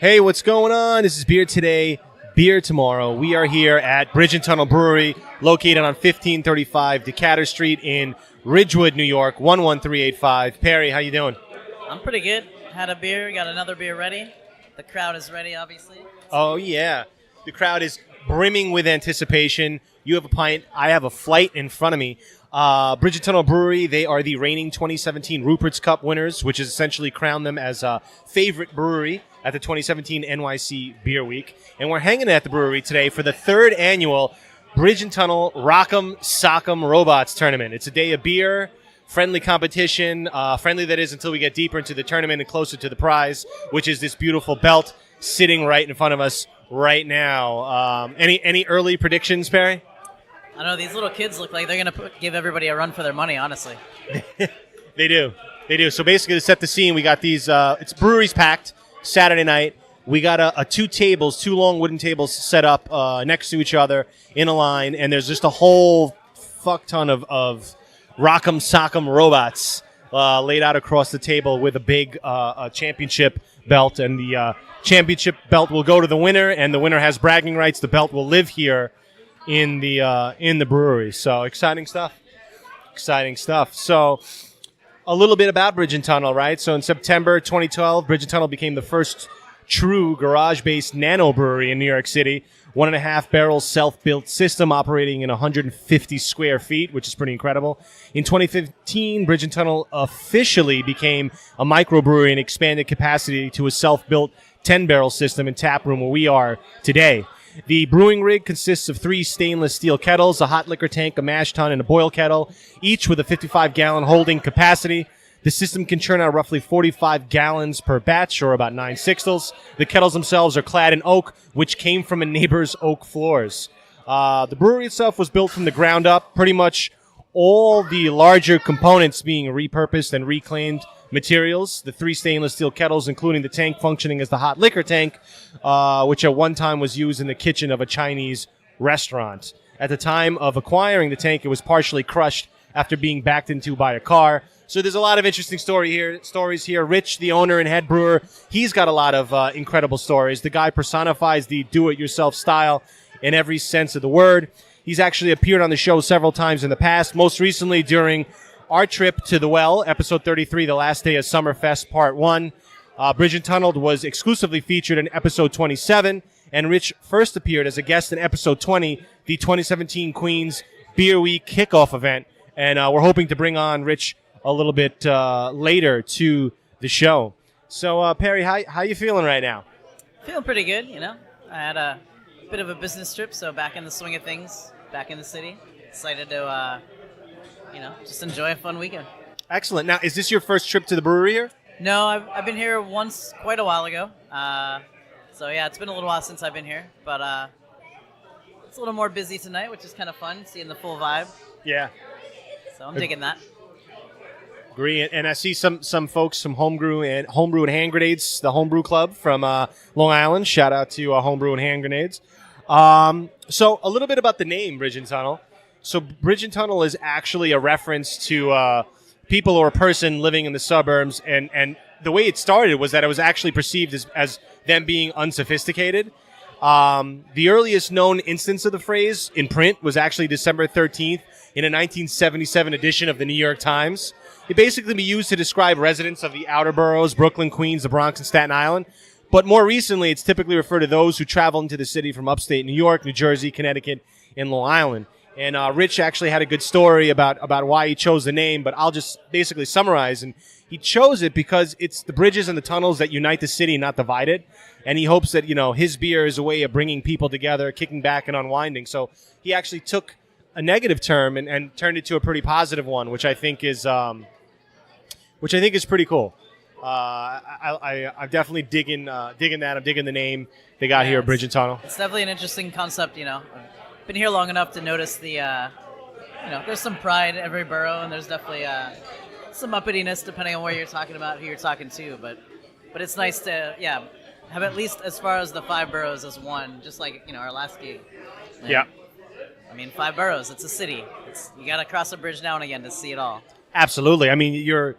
Hey, what's going on? This is Beer Today, Beer Tomorrow. We are here at Bridge and Tunnel Brewery, located on 1535 Decatur Street in Ridgewood, New York, 11385. Perry, how you doing? I'm pretty good. Had a beer, got another beer ready. The crowd is ready, obviously. Oh, yeah. The crowd is brimming with anticipation. You have a pint. I have a flight in front of me. Bridge and Tunnel Brewery, they are the reigning 2017 Ruperts Cup winners, which has essentially crowned them as a favorite brewery at the 2017 NYC Beer Week. And we're hanging at the brewery today for the third annual Bridge and Tunnel Rock'em Sock'em Robots Tournament. It's a day of beer, friendly competition, friendly that is until we get deeper into the tournament and closer to the prize, which is this beautiful belt sitting right in front of us right now. Any early predictions, Perry? I don't know, these little kids look like they're going to give everybody a run for their money, honestly. They do. So basically, to set the scene, we got these, it's breweries packed Saturday night. We got two long wooden tables set up next to each other in a line, and there's just a whole fuck ton of Rock'em Sock'em robots laid out across the table with a big championship belt, and the championship belt will go to the winner, and the winner has bragging rights. The belt will live here in the brewery. So exciting stuff. So a little bit about Bridge and Tunnel, right? So in September 2012, Bridge and Tunnel became the first true garage-based nano brewery in New York City. 1.5 barrel self-built system operating in 150 square feet, which is pretty incredible. In 2015, Bridge and Tunnel officially became a microbrewery and expanded capacity to a self-built 10-barrel system and tap room where we are today. The brewing rig consists of 3 stainless steel kettles, a hot liquor tank, a mash tun, and a boil kettle, each with a 55-gallon holding capacity. The system can churn out roughly 45 gallons per batch, or about 9 sixtels. The kettles themselves are clad in oak, which came from a neighbor's oak floors. The brewery itself was built from the ground up, pretty much all the larger components being repurposed and reclaimed materials. The 3 stainless steel kettles, including the tank functioning as the hot liquor tank, which at one time was used in the kitchen of a Chinese restaurant. At the time of acquiring the tank, it was partially crushed after being backed into by a car. So there's a lot of interesting stories here. Rich, the owner and head brewer, he's got a lot of incredible stories. The guy personifies the do-it-yourself style in every sense of the word. He's actually appeared on the show several times in the past, most recently during our trip to the Well, episode 33, the last day of Summerfest, part 1. Bridge and Tunnel was exclusively featured in episode 27, and Rich first appeared as a guest in episode 20, the 2017 Queens Beer Week kickoff event. And we're hoping to bring on Rich a little bit later to the show. So, Perry, how you feeling right now? Feeling pretty good, you know. I had a bit of a business trip, so back in the swing of things, back in the city. Excited to, just enjoy a fun weekend. Excellent. Now, is this your first trip to the brewery here? No, I've been here once quite a while ago. So, yeah, it's been a little while since I've been here. But it's a little more busy tonight, which is kind of fun, seeing the full vibe. Yeah. So I'm digging that. Agree. And I see some folks from Homebrew and Hand Grenades, the Homebrew Club from Long Island. Shout out to Homebrew and Hand Grenades. So a little bit about the name Bridge and Tunnel. So Bridge and Tunnel is actually a reference to people or a person living in the suburbs. And the way it started was that it was actually perceived as them being unsophisticated. The earliest known instance of the phrase in print was actually December 13th in a 1977 edition of the New York Times. It basically be used to describe residents of the outer boroughs, Brooklyn, Queens, the Bronx, and Staten Island. But more recently, it's typically referred to those who travel into the city from upstate New York, New Jersey, Connecticut, and Long Island. And Rich actually had a good story about why he chose the name, but I'll just basically summarize. And he chose it because it's the bridges and the tunnels that unite the city, not divide it. And he hopes that, his beer is a way of bringing people together, kicking back and unwinding. So he actually took a negative term and turned it to a pretty positive one, which I think is pretty cool. I'm definitely digging that. I'm digging the name they got here at Bridge and Tunnel. It's definitely an interesting concept, I've been here long enough to notice the, there's some pride in every borough, and there's definitely some uppityness depending on where you're talking about, who you're talking to. But it's nice to, have at least as far as the 5 boroughs as one, just like, our last gig. And, yeah. 5 boroughs, it's a city. You got to cross a bridge now and again to see it all. Absolutely. You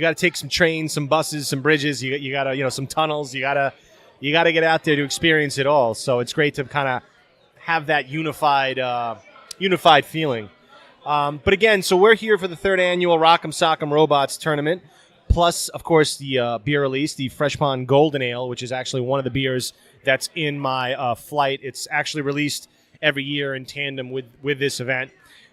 got to take some trains, some buses, some bridges. You got to, some tunnels. You got you got to get out there to experience it all. So it's great to kind of have that unified feeling. But again, so we're here for the 3rd annual Rock'em Sock'em Robots tournament, plus, of course, the beer release, the Fresh Pond Golden Ale, which is actually one of the beers that's in my flight. It's actually released every year in tandem with this event.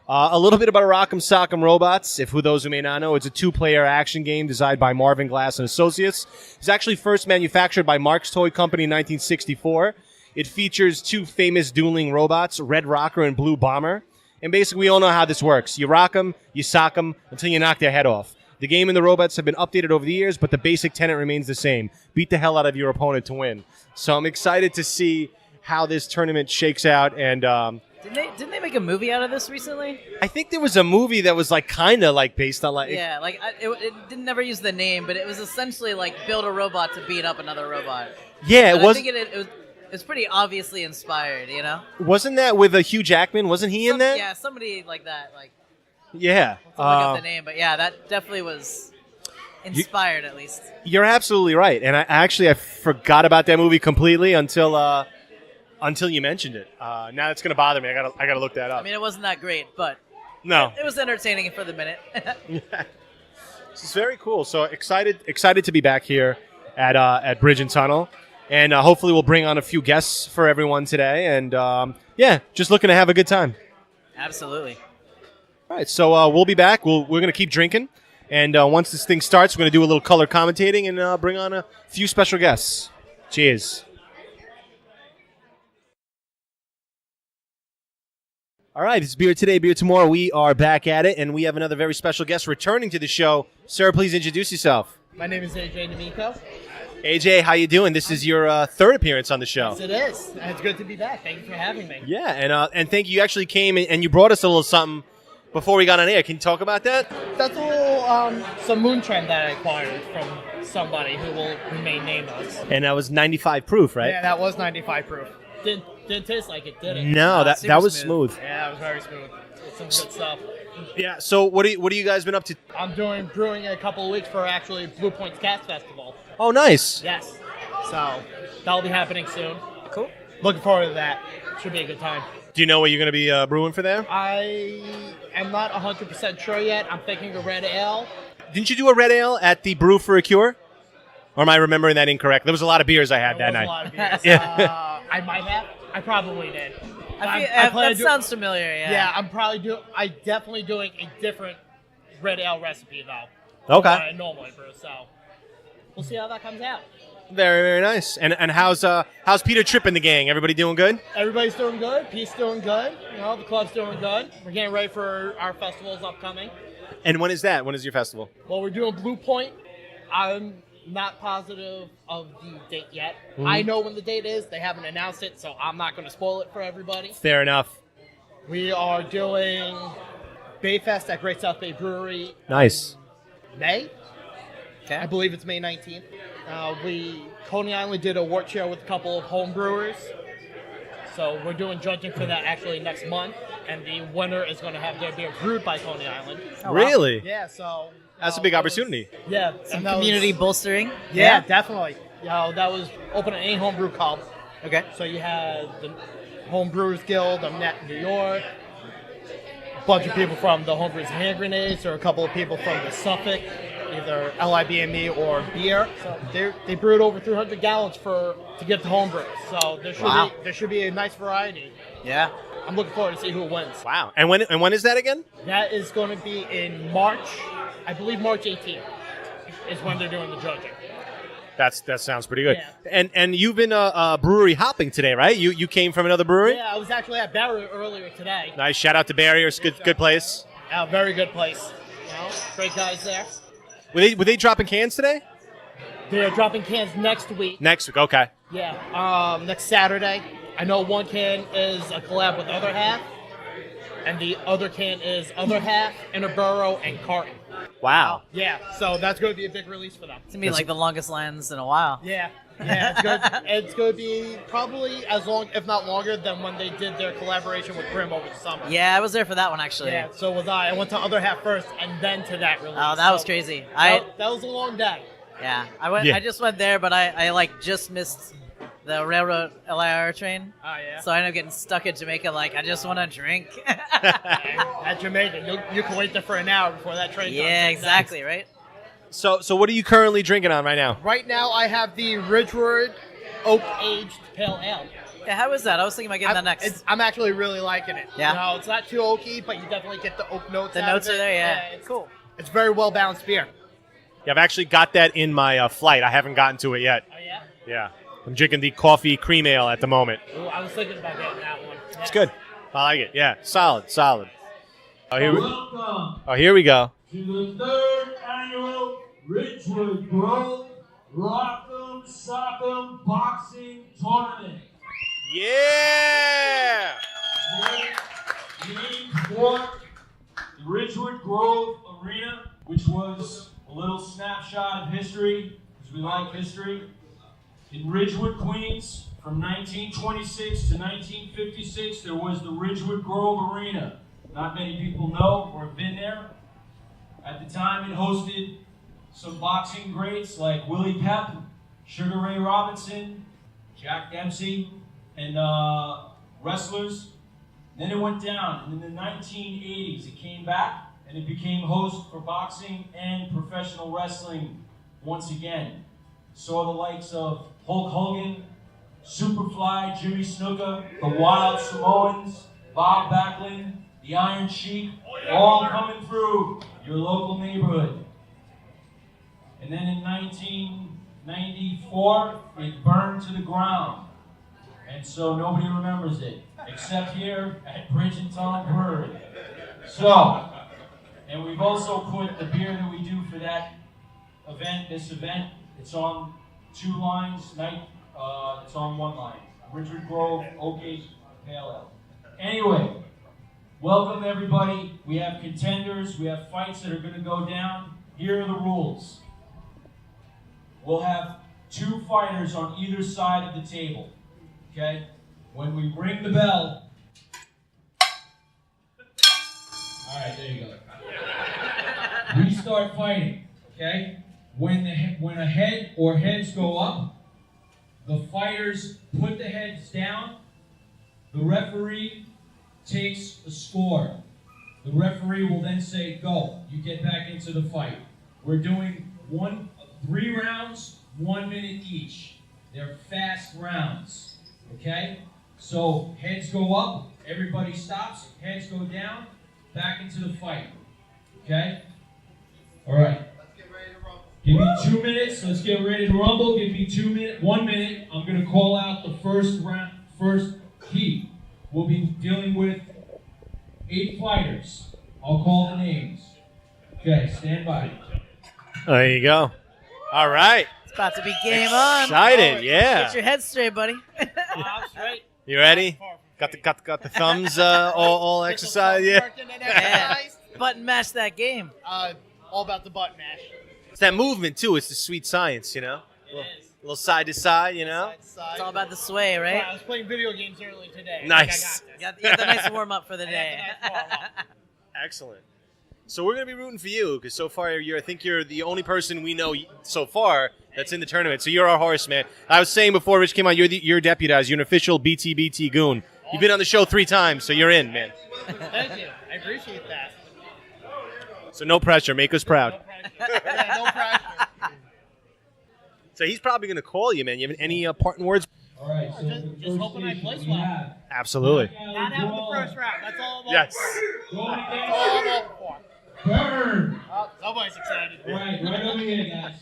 A little bit about Rock'em Sock'em Robots. For those who may not know, it's a 2-player action game designed by Marvin Glass and Associates. It's actually first manufactured by Mark's Toy Company in 1964. It features 2 famous dueling robots, Red Rocker and Blue Bomber. And basically, we all know how this works. You rock them, you sock them until you knock their head off. The game and the robots have been updated over the years, but the basic tenet remains the same. Beat the hell out of your opponent to win. So I'm excited to see how this tournament shakes out. And Didn't they make a movie out of this recently? I think there was a movie that was like kind of like based on like Yeah, like it didn't never use the name, but it was essentially like build a robot to beat up another robot. Yeah, And it was. I think it's pretty obviously inspired, you know? Wasn't that with Hugh Jackman? Wasn't he in that? Yeah, somebody like that. Like, Yeah. I'll look up the name, but yeah, that definitely was inspired at least. You're absolutely right, and I forgot about that movie completely until you mentioned it. Now it's gonna bother me. I gotta look that up. I mean, it wasn't that great, but No. it was entertaining for the minute. This is very cool. So excited to be back here at Bridge and Tunnel, and hopefully we'll bring on a few guests for everyone today. And just looking to have a good time. Absolutely. All right, so we'll be back. We're going to keep drinking, and once this thing starts, we're going to do a little color commentating and bring on a few special guests. Cheers. All right, it's Beer Today, Beer Tomorrow. We are back at it, and we have another very special guest returning to the show. Sir, please introduce yourself. My name is AJ D'Amico. AJ, how you doing? This is your 3rd appearance on the show. Yes, it is. And it's good to be back. Thank you for having me. Yeah, and thank you. You actually came and you brought us a little something before we got on air. Can you talk about that? That's a little, some moon trend that I acquired from somebody who will remain nameless. And that was 95 proof, right? Yeah, that was 95 proof. Didn't taste like it, did it? No, that super was smooth. smooth. Yeah, it was very smooth. It's some good stuff. Yeah. So what are you guys been up to? I'm doing brewing in a couple of weeks for actually Blue Point's Cast Festival. Oh, nice. Yes. So that'll be happening soon. Cool. Looking forward to that. Should be a good time. Do you know what you're going to be brewing for there? I am not 100% sure yet. I'm thinking a red ale. Didn't you do a red ale at the Brew for a Cure? Or am I remembering that incorrect? There was a lot of beers I had that There was night. a lot of beers. Yeah. I might have. I probably did. That sounds familiar, yeah. Yeah, I'm definitely doing a different red ale recipe though. Okay. Than I normally brew, so we'll see how that comes out. Very, very nice. And how's Peter Tripp and the gang? Everybody doing good? Everybody's doing good. Pete's doing good. You know, the club's doing good. We're getting ready for our festivals upcoming. And when is that? When is your festival? Well, we're doing Blue Point. I'm not positive of the date yet. Mm-hmm. I know when the date is. They haven't announced it, so I'm not going to spoil it for everybody. Fair enough. We are doing Bayfest at Great South Bay Brewery. Nice. May. Okay. I believe it's May 19th. Coney Island did a wort show with a couple of home brewers. So we're doing judging for that actually next month. And the winner is going to have their beer brewed by Coney Island. Oh, wow. Really? Yeah, so... That's a big opportunity. Yeah. Some and that community was, bolstering. Yeah, definitely. That was open at any homebrew club. Okay. So you had the Home Brewers Guild of New York, a bunch of people from the Homebrewers and Hand Grenades, or a couple of people from the Suffolk, either LIBME or beer. So they brewed over 300 gallons to give to homebrewers. So there should be a nice variety. Yeah. I'm looking forward to see who wins. Wow. And when is that again? That is going to be in March. I believe March 18th is when they're doing the judging. That sounds pretty good. Yeah. And you've been brewery hopping today, right? You came from another brewery? Yeah, I was actually at Barry earlier today. Nice. Shout out to Barrier. It's good place. Very good place. You know, great guys there. Were they dropping cans today? They're dropping cans next week. Next week. Okay. Yeah, next Saturday. I know one can is a collab with Other Half, and the other can is Other Half, Interborough, and Carton. Wow. Yeah, so that's going to be a big release for them. To me, like the longest lines in a while. Yeah, it's good. It's going to be probably as long, if not longer, than when they did their collaboration with Grimm over the summer. Yeah, I was there for that one actually. Yeah, so was I. I went to Other Half first, and then to that release. Oh, that was crazy. That was a long day. Yeah, I went. Yeah. I just went there, but I like just missed the railroad LIR train. Oh, yeah. So I ended up getting stuck at Jamaica. Like, I just want to drink. At Jamaica, you can wait there for an hour before that train comes. Yeah, exactly, right? So what are you currently drinking on right now? Right now, I have the Ridgewood Oak-Aged Pale Ale. Yeah, how is that? I was thinking about getting that next. I'm actually really liking it. Yeah? You know, it's not too oaky, but you definitely get the oak notes The out notes of it. are there, yeah. It's Cool. It's very well-balanced beer. Yeah, I've actually got that in my flight. I haven't gotten to it yet. Oh, yeah? Yeah. I'm drinking the coffee cream ale at the moment. Ooh, I was thinking about getting that one. Yeah. It's good. I like it. Yeah, solid. Oh, Welcome here we go. to the 3rd annual Ridgewood Grove Rock'em Sock'em Boxing Tournament. Yeah! Named for the Ridgewood Grove Arena, which was a little snapshot of history, because we like history. In Ridgewood, Queens, from 1926 to 1956, there was the Ridgewood Grove Arena. Not many people know or have been there. At the time, it hosted some boxing greats like Willie Pep, Sugar Ray Robinson, Jack Dempsey, and wrestlers. Then it went down, and in the 1980s, it came back, and it became host for boxing and professional wrestling once again. Saw the likes of Hulk Hogan, Superfly, Jimmy Snuka, the Wild Samoans, Bob Backlund, the Iron Sheik, all coming through your local neighborhood. And then in 1994, it burned to the ground. And so nobody remembers it, except here at Bridge and Tunnel Brewery. So, and we've also put the beer that we do for that event, this event, it's on 2 lines, it's on 1 line. Ridgewood Grove Oak-Aged Pale Ale. Anyway, welcome everybody. We have contenders, we have fights that are going to go down. Here are the rules. We'll have 2 fighters on either side of the table. Okay? When we ring the bell. Alright, there you go. We start fighting. Okay? When a head or heads go up, the fighters put the heads down. The referee takes a score. The referee will then say, go. You get back into the fight. We're doing 3 rounds, 1 minute each. They're fast rounds. Okay? So heads go up, everybody stops, heads go down, back into the fight. Okay? Alright. Give me 2 minutes. Let's get ready to rumble. Give me 1 minute. I'm going to call out the first heat. We'll be dealing with 8 fighters. I'll call the names. Okay, stand by. There you go. All right. It's about to be game on. Excited, yeah. Get your head straight, buddy. You ready? Got the thumbs all exercised, yeah. Yeah. Button mash that game. All about the button mash. It's that movement too. It's the sweet science, you know. A little side to side, you know. It's all about the sway, right? I was playing video games early today. Nice. I got You got the nice warm up for the day. Excellent. So we're gonna be rooting for you because so far I think you're the only person we know so far that's in the tournament. So you're our horse, man. I was saying before Rich came on, you're deputized. You're an official BTBT goon. You've been on the show 3 times, so you're in, man. Thank you. I appreciate that. So no pressure. Make us proud. Yeah, no pressure. So he's probably going to call you, man. You have any parting words? All right, so Just hoping I place well. Absolutely. Not having the first round. That's all I'm Yes. Going That's against all I'm hoping for. Burn. Oh, somebody's excited. All right, right over here, guys.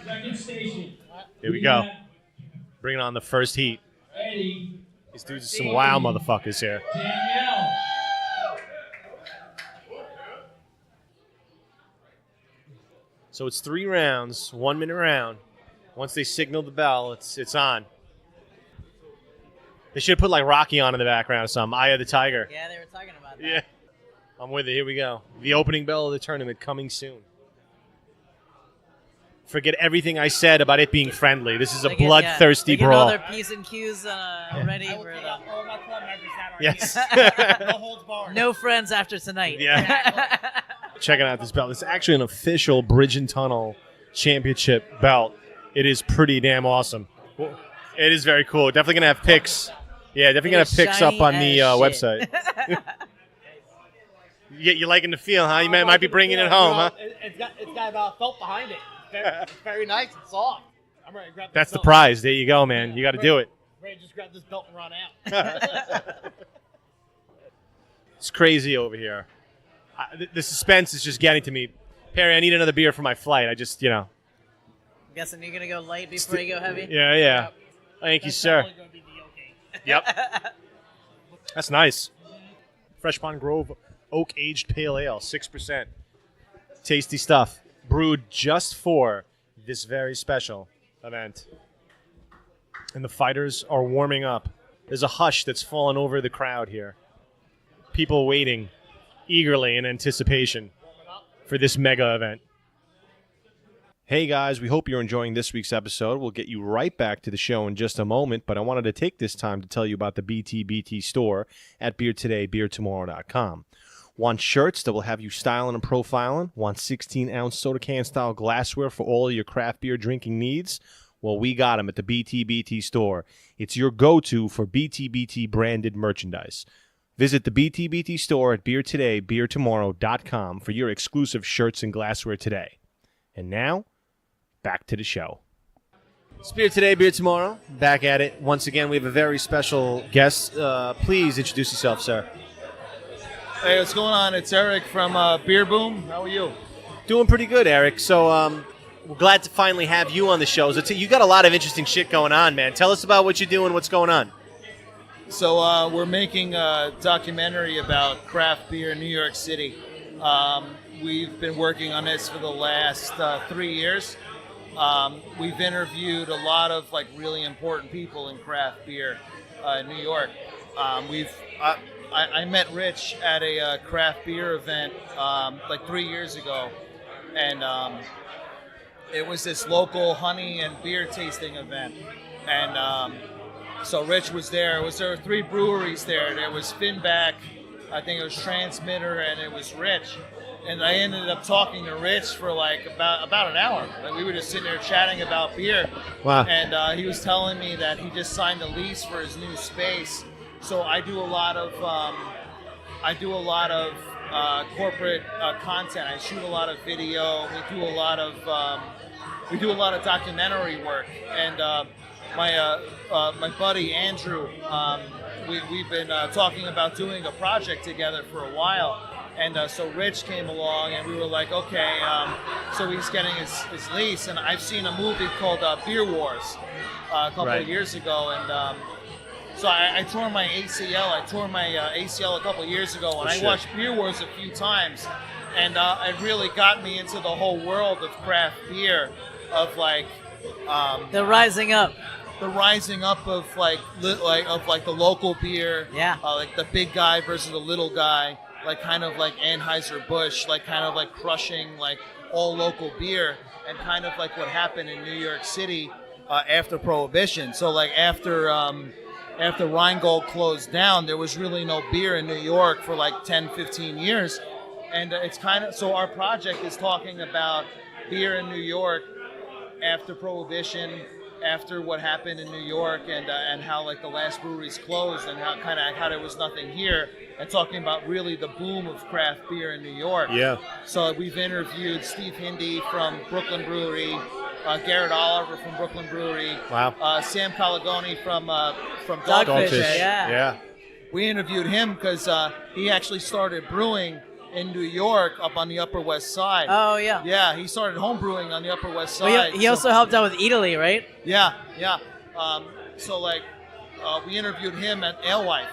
Second station. Here we go. Bringing on the first heat. Eddie. These dudes are some wild motherfuckers here. Danielle. So it's 3 rounds, 1 minute round. Once they signal the bell, it's on. They should have put like Rocky on in the background or something. Eye of the Tiger. Yeah, they were talking about that. Yeah. I'm with it. Here we go. The opening bell of the tournament coming soon. Forget everything I said about it being friendly. This is a bloodthirsty they get brawl. all their P's and Q's ready I will for take them. out all my club members that are Yes. here. No holds barred. No friends after tonight. Yeah. Checking out this belt. It's actually an official Bridge and Tunnel championship belt. It is pretty damn awesome. It is very cool. Definitely going to have pics. Yeah, definitely going to have pics up on the website. You liking the feel, huh? You might be bringing it home, huh? It's got felt behind it. It's very nice and soft. I'm ready to grab That's the belt. prize. There you go, man. You got to do it. Ready to just grab this belt and run out. It's crazy over here. The suspense is just getting to me. Perry, I need another beer for my flight. I just, I'm guessing you're going to go light before you go heavy? Yeah. Thank you, sir. That's gonna be the okay. Yep. That's nice. Fresh Pond Grove Oak Aged Pale Ale, 6%. Tasty stuff. Brewed just for this very special event. And the fighters are warming up. There's a hush that's fallen over the crowd here. People waiting eagerly in anticipation for this mega event. Hey guys, we hope you're enjoying this week's episode. We'll get you right back to the show in just a moment, but I wanted to take this time to tell you about the BTBT store at beertodaybeertomorrow.com. Want shirts that will have you styling and profiling? Want 16-ounce soda can style glassware for all of your craft beer drinking needs? Well, we got them at the BTBT store. It's your go-to for BTBT branded merchandise. Visit the BTBT store at beertodaybeertomorrow.com for your exclusive shirts and glassware today. And now, back to the show. It's Beer Today, Beer Tomorrow. Back at it. Once again, we have a very special guest. Please introduce yourself, sir. Hey, what's going on? It's Eric from Beer Boom. How are you? Doing pretty good, Eric. So, we're glad to finally have you on the show. So you got a lot of interesting shit going on, man. Tell us about what you're doing, what's going on. So we're making a documentary about craft beer in New York City. We've been working on this for the last 3 years. We've interviewed a lot of really important people in craft beer in New York. I met Rich at a craft beer event 3 years ago, and it was this local honey and beer tasting event. And so Rich was there. There were 3 breweries there. There was Finback, I think it was Transmitter, and it was Rich. And I ended up talking to Rich for about an hour. We were just sitting there chatting about beer. Wow. And he was telling me that he just signed a lease for his new space. So I do a lot of corporate content. I shoot a lot of video. We do a lot of documentary work. And my buddy Andrew, we've been talking about doing a project together for a while. And so Rich came along, and we were like, okay, so he's getting his lease. And I've seen a movie called Beer Wars a couple of years ago. And so I tore my ACL. I tore my ACL a couple of years ago. And I watched Beer Wars a few times. And it really got me into the whole world of craft beer, of the rising up. The rising up of the local beer. Yeah. The big guy versus the little guy. Kind of like Anheuser-Busch, kind of crushing all local beer, and kind of what happened in New York City after Prohibition. So after Rheingold closed down, there was really no beer in New York for 10, 15 years. And it's kind of, so our project is talking about beer in New York after Prohibition, after what happened in New York, and how the last breweries closed, and how there was nothing here, and talking about really the boom of craft beer in New York. Yeah. So we've interviewed Steve Hindy from Brooklyn Brewery, Garrett Oliver from Brooklyn Brewery. Wow. Sam Colagoni from Dogfish. Dogfish. Yeah. We interviewed him because he actually started brewing in New York up on the Upper West Side. Oh, yeah. Yeah, he started home brewing on the Upper West Side. Well, he also helped out with Italy, right? Yeah. We interviewed him at Alewife.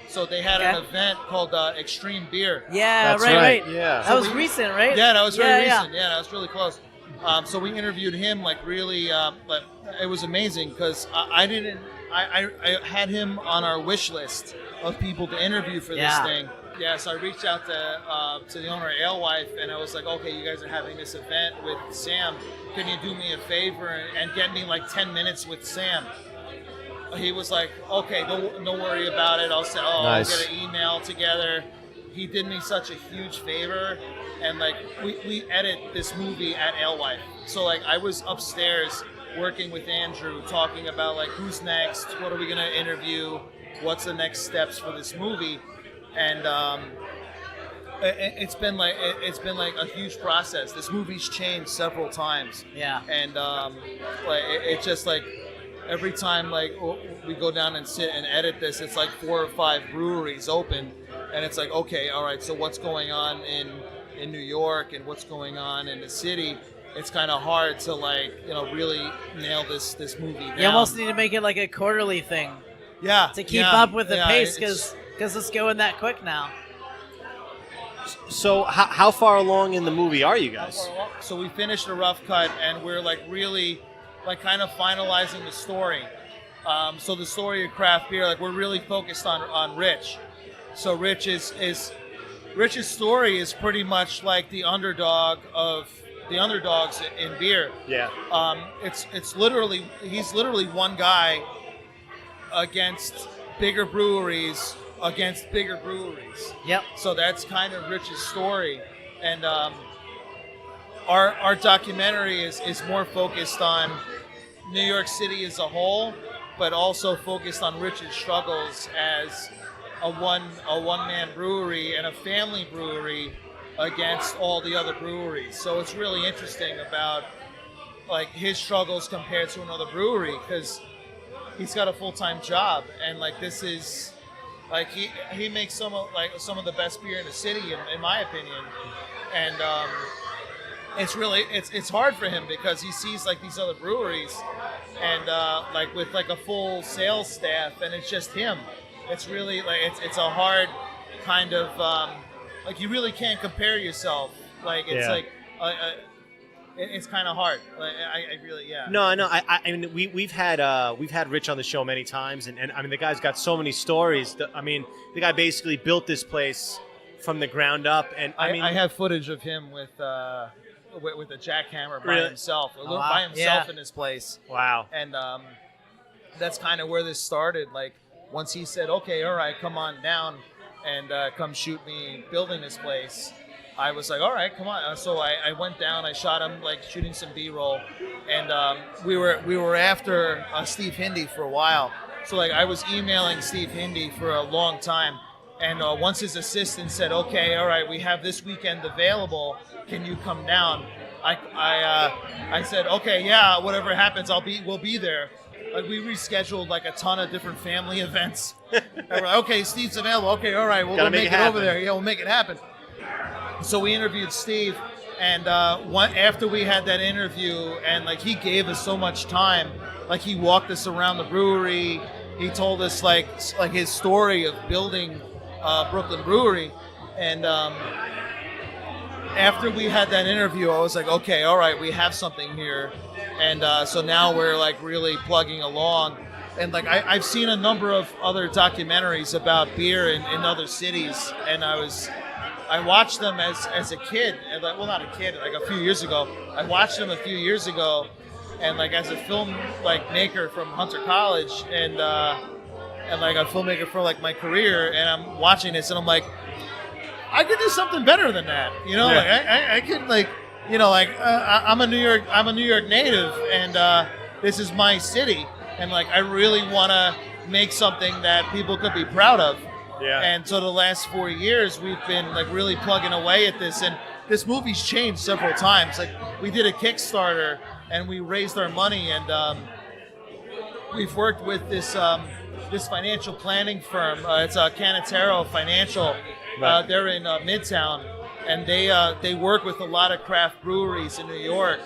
So they had an event called Extreme Beer. Yeah, That's right. Yeah. That was recent, right? Yeah, that was very recent. Yeah. Yeah, that was really close. So we interviewed him really, but it was amazing because I had him on our wish list of people to interview for this thing. Yeah, so I reached out to the owner of Alewife, and I was like, okay, you guys are having this event with Sam. Can you do me a favor and get me 10 minutes with Sam? He was like, okay, don't worry about it. I'll say, Nice. I'll get an email together. He did me such a huge favor, and we edit this movie at Alewife. So I was upstairs working with Andrew, talking about like who's next, what are we gonna interview, what's the next steps for this movie, and it's been like a huge process. This movie's changed several times. Yeah. And like it's just like every time like we go down and sit and edit this, it's like 4 or 5 breweries open, and it's like, okay, all right, so what's going on in New York and what's going on in the city? It's kind of hard to like really nail this movie down. You almost need to make it like a quarterly thing. Yeah. To keep up with the pace, because it's going that quick now. So how far along in the movie are you guys? So we finished a rough cut, and we're like really like kind of finalizing the story. So the story of craft beer, like we're really focused on Rich. So Rich's story is pretty much like the underdog of the underdogs in beer. Yeah. He's literally one guy against bigger breweries. Yep. So that's kind of Rich's story, and our documentary is more focused on New York City as a whole, but also focused on Rich's struggles as a one-man brewery and a family brewery against all the other breweries. So it's really interesting about like his struggles compared to another brewery, because he's got a full-time job, and like this is like he makes some of the best beer in the city in my opinion, and it's hard for him because he sees like these other breweries and like with like a full sales staff, and it's just him. It's really like it's a hard kind of like you really can't compare yourself. Like it's like it's kind of hard. Like I really No, I mean we've had Rich on the show many times, and I mean the guy's got so many stories. I mean the guy basically built this place from the ground up, and I have footage of him with a jackhammer by Really? himself, in his place. Wow. And that's kind of where this started. Like once he said, "Okay, all right, come on down and come shoot me building this place," I was like, all right, come on. So I went down, I shot him like shooting some B-roll, and we were after Steve Hindy for a while. So like I was emailing Steve Hindy for a long time, and once his assistant said, okay, all right, we have this weekend available, can you come down? I said, okay, yeah, whatever happens, we'll be there. Like we rescheduled like a ton of different family events. And we're like, okay, Steve's available. Okay, all right, we'll make it over there. Yeah, we'll make it happen. So we interviewed Steve, and after we had that interview, and like he gave us so much time, like he walked us around the brewery. He told us like his story of building Brooklyn Brewery, and after we had that interview, I was like, okay, all right, we have something here, and so now we're like really plugging along. And like I've seen a number of other documentaries about beer in other cities, and I watched them as a kid, and like, well, not a kid, like a few years ago. I watched them a few years ago, and like as a film like maker from Hunter College, and like a filmmaker for like my career, and I'm watching this, and I'm like, I could do something better than that, you know? Yeah. Like I could like, you know, like I'm a New York native, and this is my city, and like I really want to make something that people could be proud of. Yeah. And so the last 4 years, we've been like really plugging away at this, and this movie's changed several times. Like we did a Kickstarter, and we raised our money, and we've worked with this financial planning firm. It's Canatero Financial. Right. They're in Midtown, and they work with a lot of craft breweries in New York.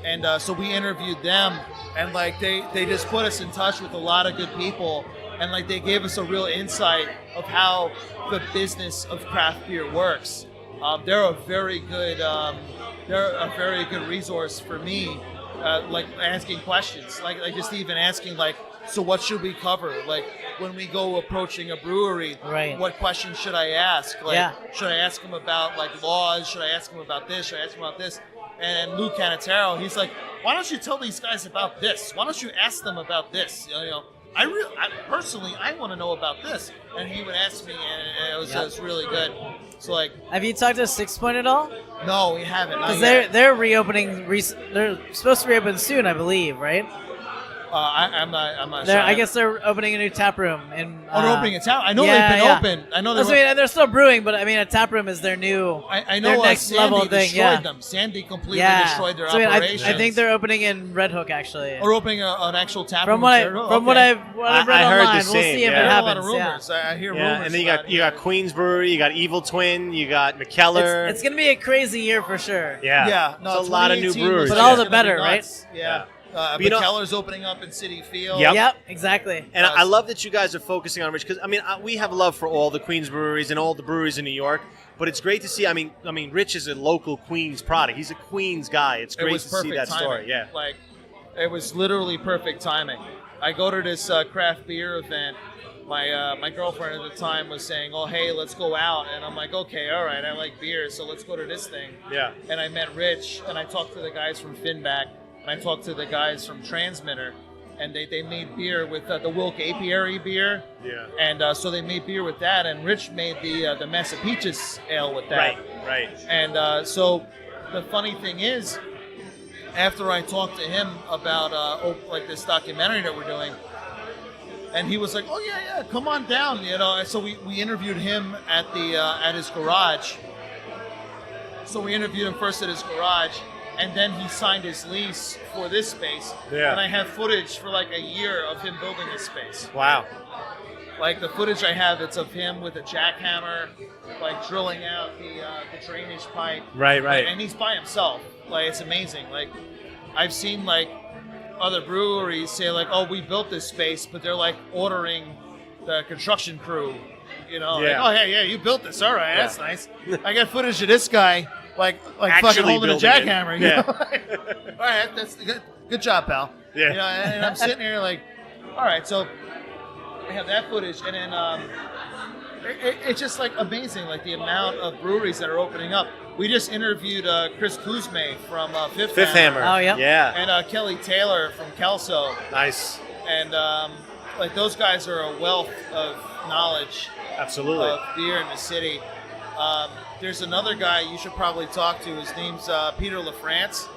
And so we interviewed them, and like they just put us in touch with a lot of good people. And like they gave us a real insight of how the business of craft beer works. They're a very good resource for me, like asking questions, like just even asking like, so what should we cover? Like when we go approaching a brewery, right, what questions should I ask? Like, yeah, should I ask them about like laws? Should I ask them about this? Should I ask them about this? And Lou Canatero, he's like, why don't you tell these guys about this? Why don't you ask them about this? You know, personally, I want to know about this. And he would ask me, and it was really good. So like, Have you talked to Six Point at all? no, we haven't. Because they're reopening. They're supposed to reopen soon, I believe, right? I'm not They're, sure. I guess they're opening a new tap room in. they're opening a tap. I know yeah, they've been yeah. open. I know That's what I mean, they're still brewing, but I mean, a tap room is their new. I know their next Sandy level thing. destroyed Yeah. them. Sandy completely Yeah. destroyed their So, I mean, operations. I think they're opening in Red Hook actually. Or opening an actual tap From room. what in Cherokee. what I've read I heard the online, we'll same, see if yeah. it I hear a lot happens. of Yeah. rumors. I hear Yeah, rumors. and then you about got Queens Brewery, you got Evil Twin, you got McKellar. It's gonna be a crazy year for sure. yeah, no, it's a lot of new 2018 was breweries. But just all the gonna be better, nuts. right? Yeah. But you know- McKellar's opening up in City Field. Yep. Yep, exactly. And I love that you guys are focusing on Rich, because I mean we have love for all the Queens breweries and all the breweries in New York, but it's great to see. I mean Rich is a local Queens product. He's a Queens guy. It's It great was to perfect see that timing. story. Yeah. Like, it was literally perfect timing. I go to this craft beer event. My girlfriend at the time was saying, "Oh, hey, let's go out," and I'm like, "Okay, all right, I like beer, so let's go to this thing." Yeah. And I met Rich, and I talked to the guys from Finback, and I talked to the guys from Transmitter, and they made beer with the Wilk Apiary beer. Yeah. And so they made beer with that, and Rich made the Massapeaches ale with that. Right. And so the funny thing is, after I talked to him about like this documentary that we're doing, and he was like, "Oh yeah, come on down," you know. And so we interviewed him at the at his garage. So we interviewed him first at his garage, and then he signed his lease for this space. Yeah. And I have footage for like a year of him building this space. Wow. Like the footage I have, it's of him with a jackhammer, like drilling out the drainage pipe. Right. And he's by himself. Like, it's amazing. Like, I've seen like other breweries say like, "Oh, we built this space," but they're like ordering the construction crew. You know, Yeah. like, "Oh, yeah, you built this. All right, Yeah. that's nice." I got footage of this guy like fucking Actually holding a building it. jackhammer. You Yeah. know? All right, that's good job, pal. Yeah. You know, and I'm sitting here like, all right, so I have that footage, and then it's just like amazing, like the amount of breweries that are opening up. We just interviewed Chris Kuzme from Fifth Hammer. Oh, yep. Yeah. and Kelly Taylor from Kelso, Nice. and like those guys are a wealth of knowledge Absolutely. of beer in the city. There's another guy you should probably talk to. His name's Peter LaFrance.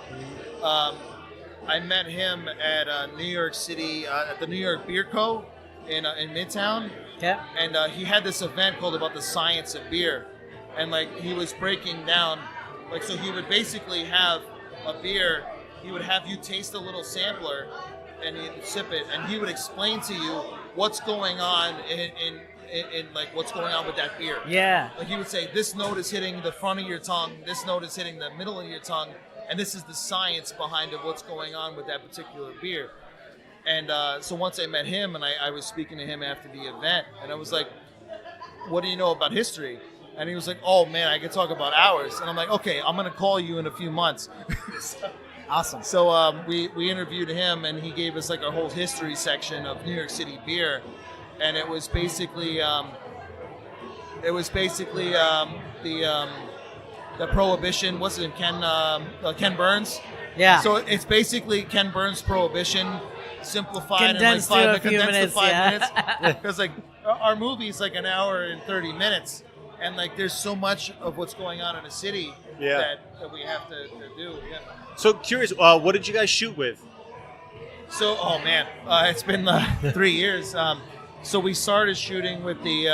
I met him at New York City at the New York Beer Co. in Midtown. Yeah. And he had this event called about the science of beer, and like he was breaking down, like, so he would basically have a beer, he would have you taste a little sampler and you'd sip it, and he would explain to you what's going on in like what's going on with that beer. Yeah. Like he would say, this note is hitting the front of your tongue, this note is hitting the middle of your tongue, and this is the science behind of what's going on with that particular beer. And so once I met him, and I was speaking to him after the event, and I was like, "What do you know about history?" And he was like, "Oh man, I could talk about hours." And I'm like, "Okay, I'm gonna call you in a few months." Awesome. So we interviewed him, and he gave us like a whole history section of New York City beer, and it was basically the Prohibition. What's it? Ken Burns. Yeah. So it's basically Ken Burns' Prohibition simplified Condensed in to like a few minutes, minutes. yeah. Because like our movie's like an hour and 30 minutes, and like there's so much of what's going on in the city that we have to do. Yeah. So curious, what did you guys shoot with? So, oh man, it's been 3 years. So we started shooting with the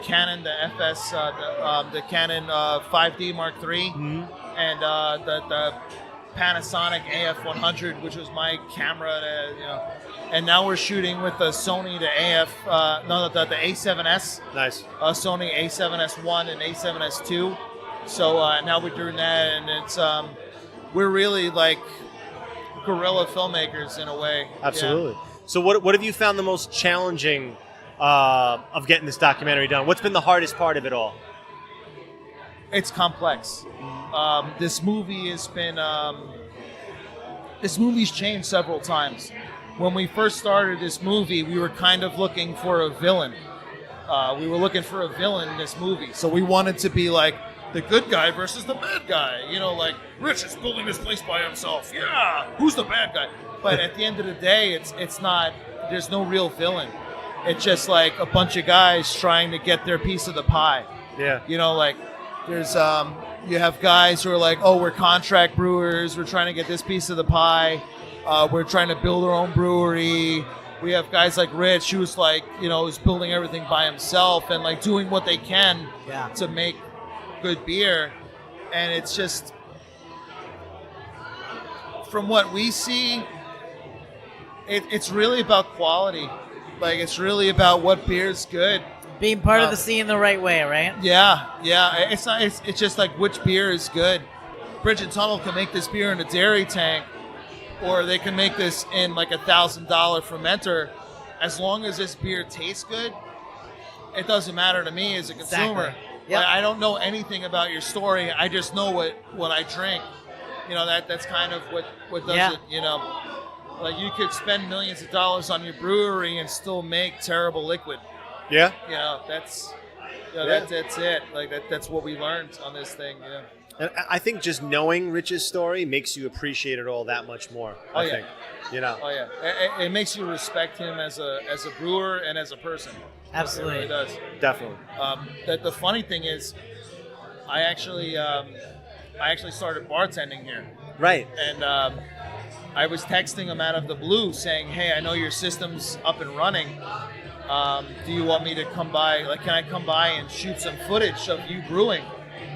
Canon, the FS, the Canon 5D Mark III, and the Panasonic AF100, which was my camera, and now we're shooting with the Sony, the the A7S. Nice. Sony A7S1 and A7S2. So now we're doing that, and it's we're really like guerrilla filmmakers in a way. Absolutely. So what have you found the most challenging of getting this documentary done? What's been the hardest part of it all? It's complex. This movie has been this movie's changed several times. When we first started this movie, we were kind of looking for a villain. We were looking for a villain in this movie, so we wanted to be like the good guy versus the bad guy. You know, like Rich is building this place by himself. Yeah, who's the bad guy? But at the end of the day, it's not there's no real villain. It's just like a bunch of guys trying to get their piece of the pie. Yeah. You know, like there's you have guys who are like, oh, we're contract brewers, we're trying to get this piece of the pie, we're trying to build our own brewery. We have guys like Rich, who's like, who's building everything by himself and like doing what they can to make good beer. And it's just, from what we see, it's really about quality. Like, it's really about what beer's good. Being part of the scene the right way, right? Yeah. It's not. It's just like which beer is good. Bridge and Tunnel can make this beer in a dairy tank, or they can make this in like $1,000 fermenter. As long as this beer tastes good, it doesn't matter to me as a consumer. Exactly. Yep. Like, I don't know anything about your story. I just know what I drink. That's kind of what does it. Like, you could spend millions of dollars on your brewery and still make terrible liquid. Yeah. That's it. Like that's what we learned on this thing. And I think just knowing Rich's story makes you appreciate it all that much more. I think. Oh yeah. It makes you respect him as a brewer and as a person. Absolutely. It really does. Definitely. The funny thing is, I actually started bartending here. Right. And I was texting him out of the blue saying, "Hey, I know your system's up and running. Do you want me to come by? Like, can I come by and shoot some footage of you brewing?"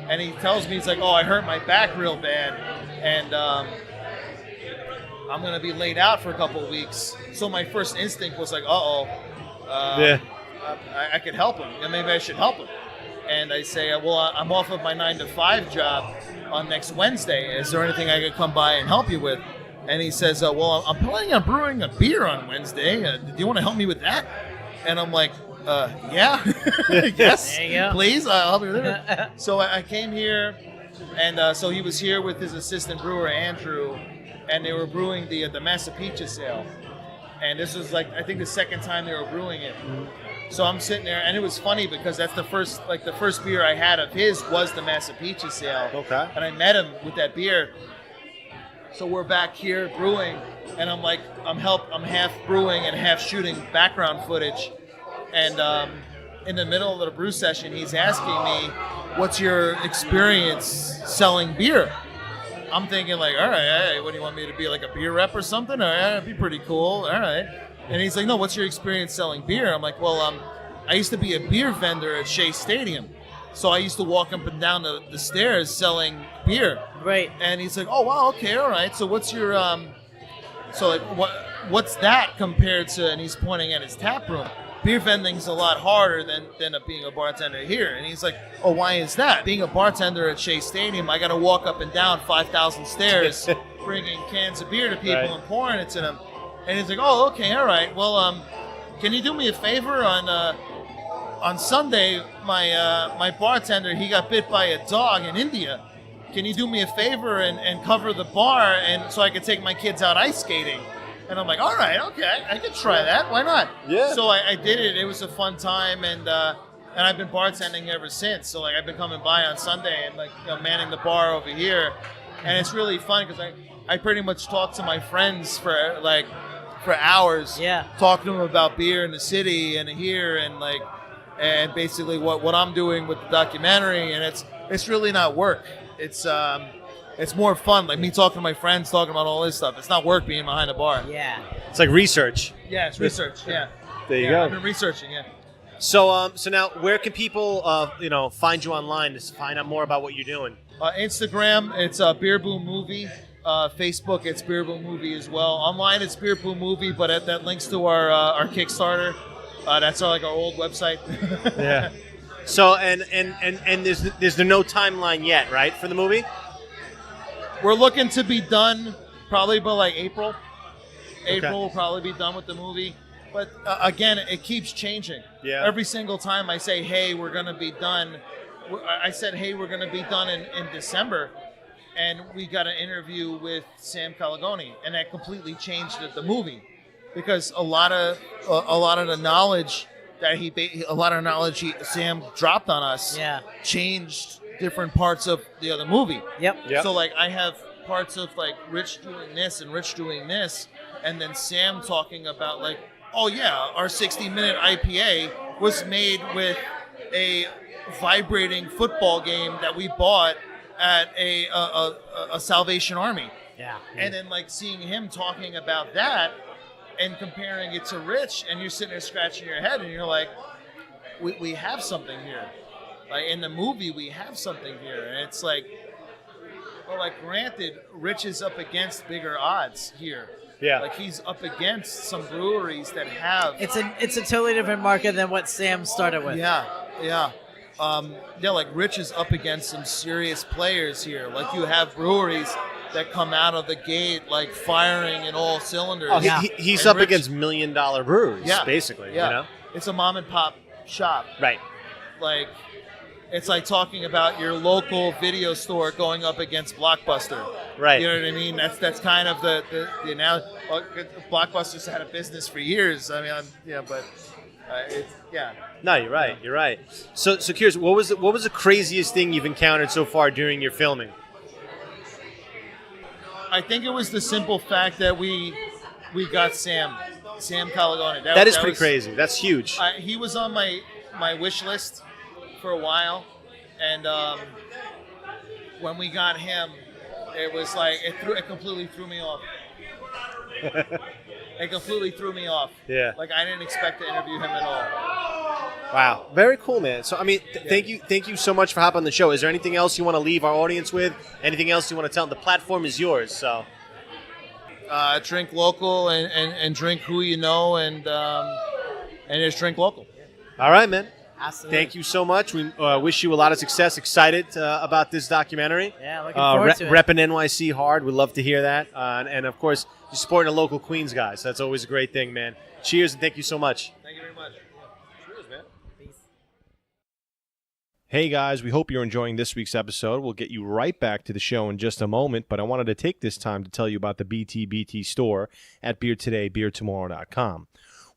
And he tells me, he's like, "Oh, I hurt my back real bad, and I'm gonna be laid out for a couple of weeks." So my first instinct was like, I could help him. And maybe I should help him. And I say, "Well, I'm off of my 9-to-5 job on next Wednesday. Is there anything I could come by and help you with?" And he says, "Well, I'm planning on brewing a beer on Wednesday. Do you want to help me with that?" And I'm like, yeah, yes, There you go. please, I'll help you with it. So I came here, and so he was here with his assistant brewer, Andrew, and they were brewing the Massapequa Ale. And this was like, I think the second time they were brewing it. So I'm sitting there, and it was funny because that's the first beer I had of his was the Massapequa Ale. Okay. And I met him with that beer. So we're back here brewing, and I'm like, I'm half brewing and half shooting background footage. And in the middle of the brew session, he's asking me, "What's your experience selling beer?" I'm thinking like, all right, what do you want me to be, like a beer rep or something? All right, that'd be pretty cool. All right. And he's like, "No, what's your experience selling beer?" I'm like, "Well, I used to be a beer vendor at Shea Stadium. So I used to walk up and down the stairs selling beer." Right. And he's like, "Oh, wow, okay, all right. So what's your what's that compared to?" And he's pointing at his tap room. Beer vending's a lot harder than being a bartender here. And he's like, "Oh, why is that? Being a bartender at Shea Stadium, I got to walk up and down 5,000 stairs, bringing cans of beer to people and pouring it to them." And he's like, "Oh, okay, all right. Well, can you do me a favor on Sunday? My bartender, he got bit by a dog in India. Can you do me a favor and cover the bar and so I could take my kids out ice skating?" And I'm like, "All right, okay, I could try that. Why not?" Yeah. So I did it. It was a fun time, and I've been bartending ever since. So like I've been coming by on Sunday and like manning the bar over here, and it's really fun because I pretty much talk to my friends for hours. Yeah. Talking to them about beer in the city and here and basically what I'm doing with the documentary, and it's really not work. It's more fun, like me talking to my friends, talking about all this stuff. It's not work being behind the bar. Yeah. It's like research. Yeah, it's research. Yeah. There you I've go. been researching. Yeah. So now, where can people, find you online to find out more about what you're doing? Instagram, it's Beer Boom Movie. Facebook, it's Beer Boom Movie as well. Online, it's Beer Boom Movie, but that links to our Kickstarter. That's our old website. Yeah. So and there's no timeline yet, right, for the movie? We're looking to be done probably by like April. April Okay. will probably be done with the movie. But again, it keeps changing. Yeah. Every single time I say, "Hey, we're going to be done." I said, "Hey, we're going to be done in December." And we got an interview with Sam Caligoni, and that completely changed the movie. Because a lot of the knowledge Sam dropped on us changed different parts of the movie. Yep. So like I have parts of like Rich doing this and Rich doing this, and then Sam talking about like oh yeah, our 60-minute IPA was made with a vibrating football game that we bought at a Salvation Army. Yeah. And then like seeing him talking about that and comparing it to Rich, and you're sitting there scratching your head and you're like, we have something here. Like in the movie, we have something here. And it's like, well, like granted, Rich is up against bigger odds here. Yeah. Like he's up against some breweries that have. It's a totally different market than what Sam started with. Yeah. Like Rich is up against some serious players here. Like you have breweries that come out of the gate like firing in all cylinders. Oh, he's And up Rich- against $1 million breweries, Yeah. basically. Yeah. You know? It's a mom and pop shop. Right. Like, it's like talking about your local video store going up against Blockbuster. Right. You know what I mean? That's kind of the analogy. Blockbuster's had a business for years. I mean, it's No, you're right. You're right. So curious, what was the craziest thing you've encountered so far during your filming? I think it was the simple fact that we got Sam Caligone. That is pretty was crazy. That's huge. He was on my wish list for a while, and when we got him, it was like it completely threw me off. It completely threw me off. Yeah. Like I didn't expect to interview him at all. Wow. Very cool, man. So, I mean, thank you so much for hopping on the show. Is there anything else you want to leave our audience with? Anything else you want to tell them? The platform is yours, so. Drink local and drink who you know, and just drink local. All right, man. Absolutely. Thank you so much. We wish you a lot of success. Excited about this documentary. Yeah, looking forward to it. Repping NYC hard. We'd love to hear that. And, of course, you're supporting the local Queens guys. That's always a great thing, man. Cheers, and thank you so much. Thank you very much. Cheers, man. Peace. Hey guys, we hope you're enjoying this week's episode. We'll get you right back to the show in just a moment, but I wanted to take this time to tell you about the BTBT store at beertodaybeertomorrow.com.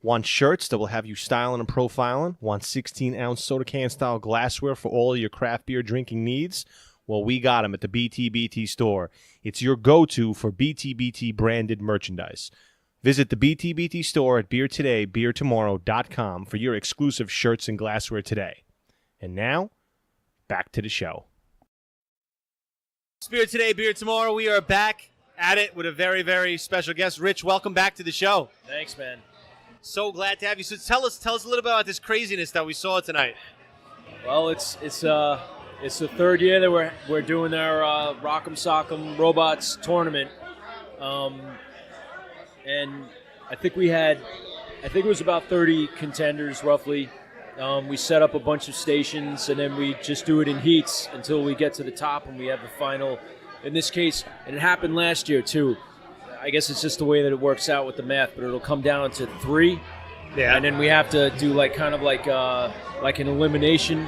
Want shirts that will have you styling and profiling? Want 16-ounce soda can style glassware for all of your craft beer drinking needs? Well, we got them at the BTBT store. It's your go-to for BTBT branded merchandise. Visit the BTBT store at beertodaybeertomorrow.com for your exclusive shirts and glassware today. And now, back to the show. It's Beer Today, Beer Tomorrow. We are back at it with a very, very special guest. Rich, welcome back to the show. Thanks, man. So glad to have you. So tell us a little bit about this craziness that we saw tonight. Well, it's the third year that we're doing our Rock'em Sock'em Robots tournament, and I think it was about 30 contenders roughly. We set up a bunch of stations, and then we just do it in heats until we get to the top, and we have the final. In this case, and it happened last year too. I guess it's just the way that it works out with the math, but it'll come down to 3. Yeah. And then we have to do like an elimination,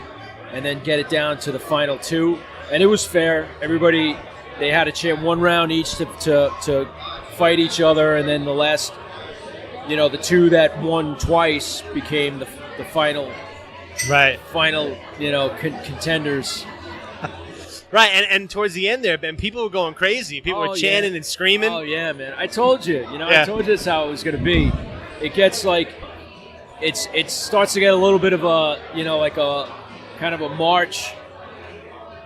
and then get it down to the final 2. And it was fair. Everybody, they had a chance, 1 round each to fight each other, and then the last, the 2 that won twice became the final, Right. contenders. Right, and towards the end there, and people were going crazy. People were chanting and screaming. Oh yeah, man! I told you, Yeah. I told you that's how it was going to be. It gets like, it starts to get a little bit of a, like a kind of a march,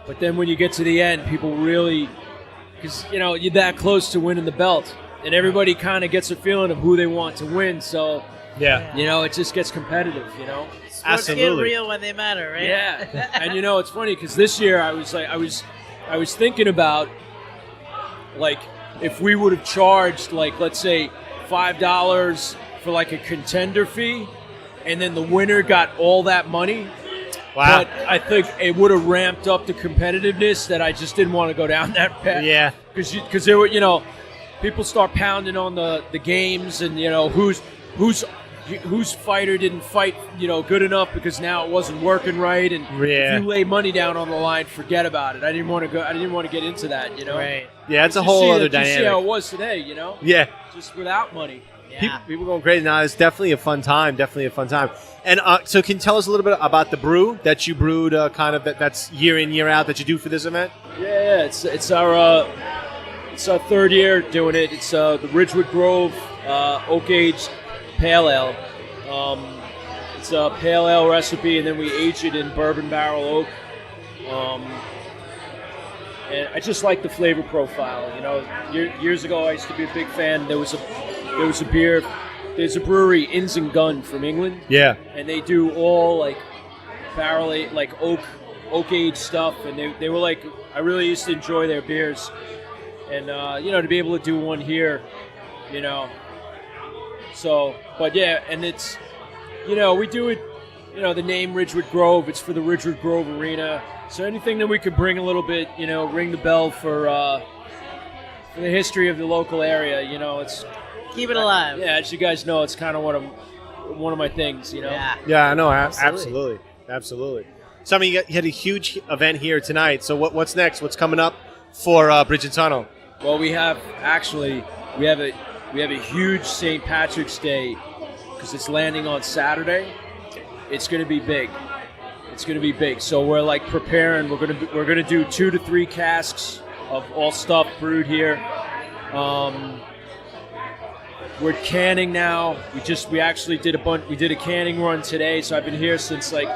but then when you get to the end, people really, because you're that close to winning the belt, and everybody kind of gets a feeling of who they want to win. So Yeah. it just gets competitive. Sports get Absolutely. real when they matter, right? Yeah, and it's funny because this year I was thinking about like if we would have charged like let's say $5 for like a contender fee, and then the winner got all that money. Wow. But I think it would have ramped up the competitiveness that I just didn't want to go down that path. Yeah. Because there were people start pounding on the games and whose fighter didn't fight, good enough because now it wasn't working right, and Yeah. if you lay money down on the line, forget about it. I didn't want to get into that, Right. Yeah, it's a You whole see other that- you see how dynamic. it was today, Yeah. just without money. Yeah. People going crazy. Now, it's definitely a fun time. And so can you tell us a little bit about the brew that you brewed, that's year in, year out that you do for this event? Yeah, it's our third year doing it. It's the Ridgewood Grove oak aged pale ale. It's a pale ale recipe, and then we age it in bourbon barrel oak. And I just like the flavor profile. You know, years ago I used to be a big fan. There's a brewery, Inns and Gun from England. Yeah. And they do all like barrel like oak aged stuff, and they were like, I really used to enjoy their beers, and to be able to do one here, so, but yeah, and it's, we do it, the name Ridgewood Grove, it's for the Ridgewood Grove Arena, so anything that we could bring a little bit, ring the bell for the history of the local area, it's keep it alive. Yeah, as you guys know, it's kind of one of my things, Yeah, I know, absolutely. So, I mean, you had a huge event here tonight. So, what's next? What's coming up for Bridge and Tunnel? Well, we have a huge St. Patrick's Day because it's landing on Saturday. It's going to be big. So we're like preparing. We're gonna do 2 to 3 casks of all stuff brewed here. We're canning now. We actually did we did a canning run today. So I've been here since like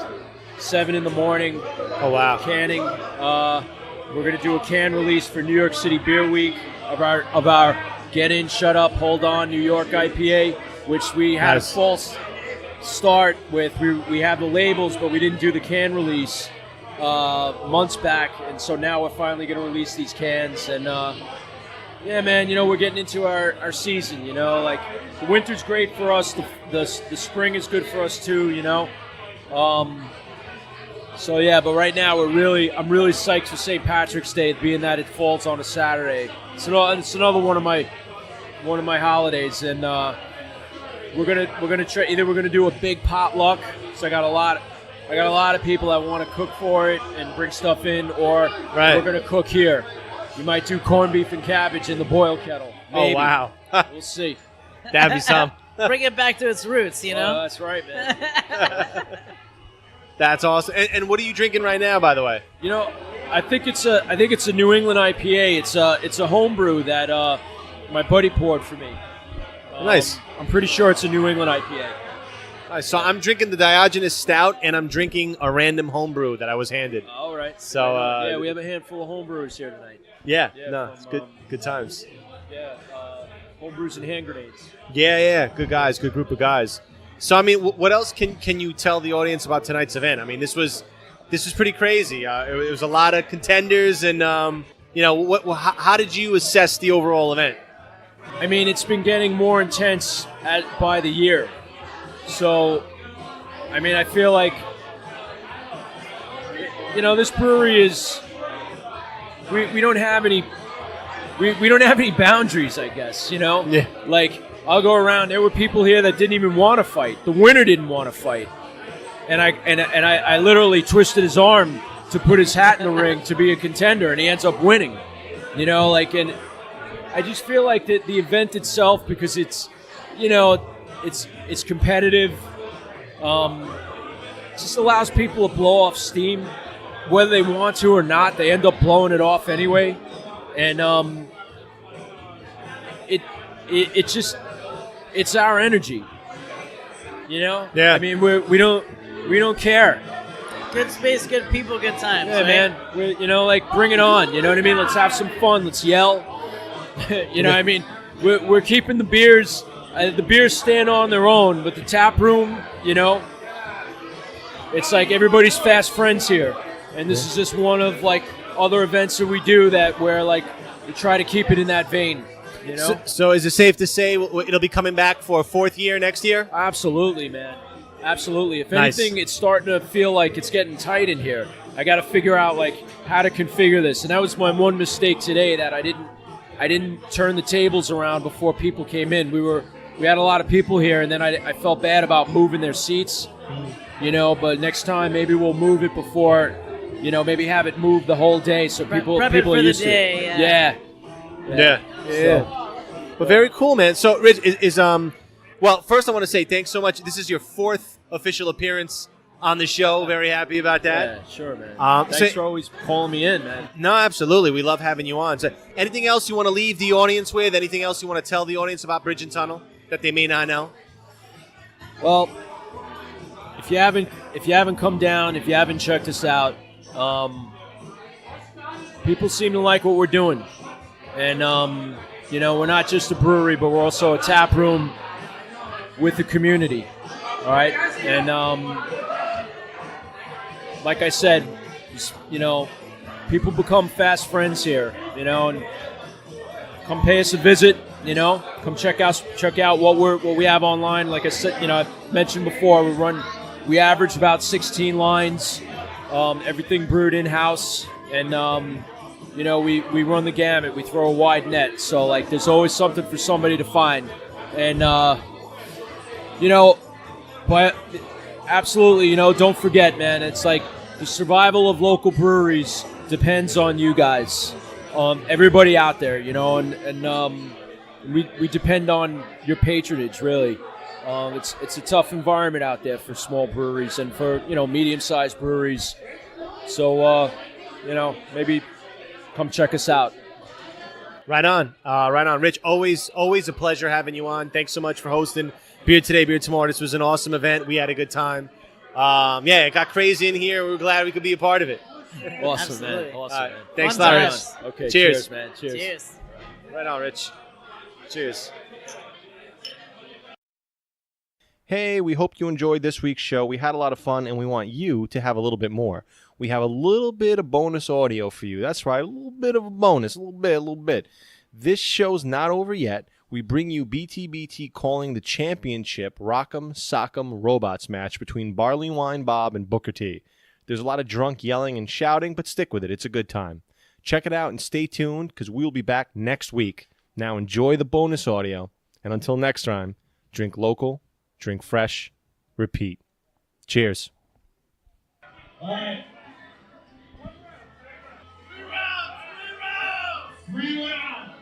7 in the morning. Oh, wow. Canning. We're going to do a can release for New York City Beer Week of our Get In, Shut Up, Hold On New York IPA, which we had a false start with. We have the labels, but we didn't do the can release months back, and so now we're finally going to release these cans. And yeah, man, we're getting into our season. Like the winter's great for us. The spring is good for us too. So yeah, but right now I'm really psyched for St. Patrick's Day, being that it falls on a Saturday. It's another one of my holidays, and we're gonna try. Either we're gonna do a big potluck, so I got a lot of people that want to cook for it and bring stuff in, or we're gonna cook here. We might do corned beef and cabbage in the boil kettle. Maybe. Oh, wow. We'll see. That'd be some. Bring it back to its roots, That's right, man. That's awesome. And what are you drinking right now, by the way? I think it's a New England IPA. It's a homebrew that my buddy poured for me. Nice. I'm pretty sure it's a New England IPA. Nice. So I'm drinking the Diogenes Stout, and I'm drinking a random homebrew that I was handed. All right. So yeah, we have a handful of homebrewers here tonight. Yeah. It's good times. Yeah, homebrews and hand grenades. Yeah. Good guys. Good group of guys. So, I mean, what else can you tell the audience about tonight's event? I mean, this was pretty crazy. It was a lot of contenders, and how did you assess the overall event? I mean, it's been getting more intense by the year. So, I mean, I feel like this brewery is we don't have any boundaries, I guess. Yeah. Like, I'll go around. There were people here that didn't even want to fight. The winner didn't want to fight, and I literally twisted his arm to put his hat in the ring to be a contender, and he ends up winning. And I just feel like the event itself, because it's competitive. It just allows people to blow off steam, whether they want to or not. They end up blowing it off anyway, and it's our energy, Yeah. I mean, we don't care. Good space, good people, good times. Yeah, man. Bring it on. You know what I mean? Let's have some fun. Let's yell. What I mean? We're keeping the beers. The beers stand on their own, but the tap room, it's like everybody's fast friends here, and this is just one of like other events that we do where we try to keep it in that vein. So is it safe to say it'll be coming back for a 4th year next year? Absolutely, man. Absolutely. If Nice. anything, it's starting to feel like it's getting tight in here. I got to figure out how to configure this, and that was my one mistake today, that I didn't turn the tables around before people came in. We had a lot of people here, and then I felt bad about moving their seats. But next time maybe we'll move it before. Maybe have it moved the whole day so people Prep it are for used the to day, it. yeah. Yeah. So, But very cool, man. So, Rich, well, first I want to say thanks so much. This is your 4th official appearance on the show. Very happy about that. yeah, sure, man. Thanks for always calling me in, man. No, absolutely. We love having you on. So, anything else you want to leave the audience with? Anything else you want to tell the audience about Bridge and Tunnel that they may not know? Well, if you haven't come down, if you haven't checked us out, people seem to like what we're doing, and we're not just a brewery, but we're also a tap room with the community. All right, and like I said, people become fast friends here, and come pay us a visit, come check out what we have online. Like I said, I mentioned before, we average about 16 lines, everything brewed in-house, and we run the gamut. We throw a wide net, so like there's always something for somebody to find, and but absolutely, don't forget, man, it's like the survival of local breweries depends on you guys, everybody out there, and we depend on your patronage, really. It's a tough environment out there for small breweries and for, medium-sized breweries. So, maybe come check us out. Right on. Rich. Always a pleasure having you on. Thanks so much for hosting Beer Today, Beer Tomorrow. This was an awesome event. We had a good time. It got crazy in here. We were glad we could be a part of it. Awesome, man. Awesome, man. Thanks a lot, Rich. Okay, cheers, man. Cheers. Right on, Rich. Cheers. Hey, we hope you enjoyed this week's show. We had a lot of fun, and we want you to have a little bit more. We have a little bit of bonus audio for you. That's right, a little bit of a bonus, a little bit. This show's not over yet. We bring you BTBT calling the championship Rock'em Sock'em Robots match between Barley Wine Bob and Booker T. There's a lot of drunk yelling and shouting, but stick with it. It's a good time. Check it out and stay tuned, because we'll be back next week. Now enjoy the bonus audio, and until next time, drink local, drink fresh, repeat. Cheers. All right. 3 rounds.